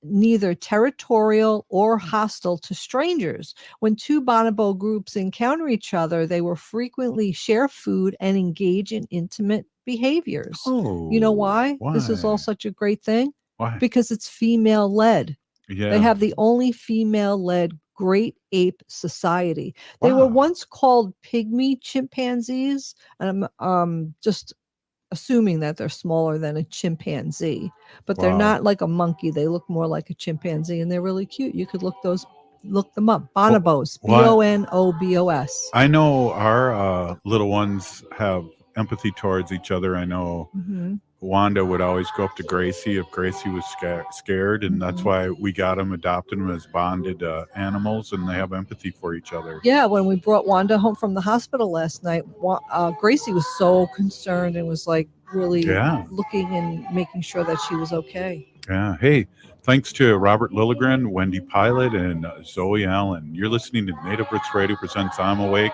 neither territorial or hostile to strangers. When two bonobo groups encounter each other, they will frequently share food and engage in intimate behaviors. Oh, you know why? This is all such a great thing? Why? Because it's female-led. Yeah. They have the only female-led great ape society. They were once called pygmy chimpanzees, and I'm just assuming that they're smaller than a chimpanzee, but they're not like a monkey. They look more like a chimpanzee, and they're really cute. You could look them up. Bonobos, Bonobos. I know our little ones have empathy towards each other. I know Wanda would always go up to Gracie if Gracie was scared, and that's why we got them, adopted them as bonded animals, and they have empathy for each other. Yeah, when we brought Wanda home from the hospital last night, Gracie was so concerned and was like really looking and making sure that she was okay. Yeah. Hey, thanks to Robert Lilligren, Wendy Pilot, and Zoe Allen. You're listening to Native Roots Radio presents I'm Awake.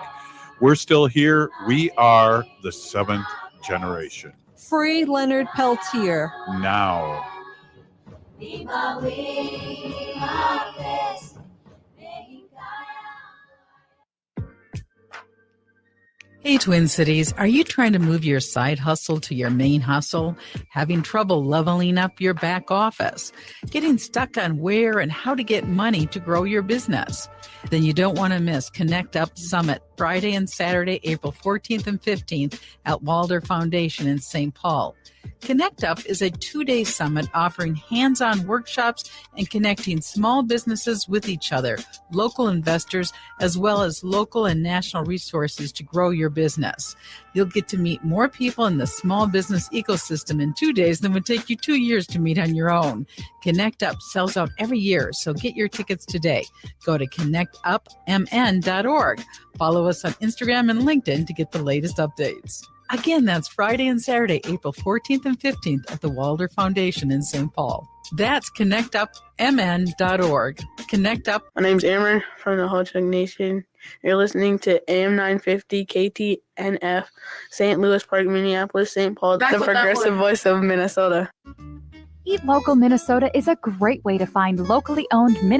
We're still here. We are the seventh generation. Free Leonard Peltier. Now. Hey, Twin Cities, are you trying to move your side hustle to your main hustle? Having trouble leveling up your back office? Getting stuck on where and how to get money to grow your business? Then you don't want to miss Connect Up Summit, Friday and Saturday, April 14th and 15th at Walder Foundation in St. Paul. Connect Up is a 2-day summit offering hands-on workshops and connecting small businesses with each other, local investors, as well as local and national resources to grow your business. You'll get to meet more people in the small business ecosystem in 2 days than would take you 2 years to meet on your own. Connect Up sells out every year, so get your tickets today. Go to connectupmn.org. Follow us on Instagram and LinkedIn to get the latest updates. Again, that's Friday and Saturday, April 14th and 15th at the Walder Foundation in St. Paul. That's connectupmn.org. Connect Up. My name's Amber from the Ho-Chunk Nation. You're listening to AM 950 KTNF, St. Louis Park, Minneapolis, St. Paul, the progressive voice of Minnesota. Eat Local Minnesota is a great way to find locally owned Minnesota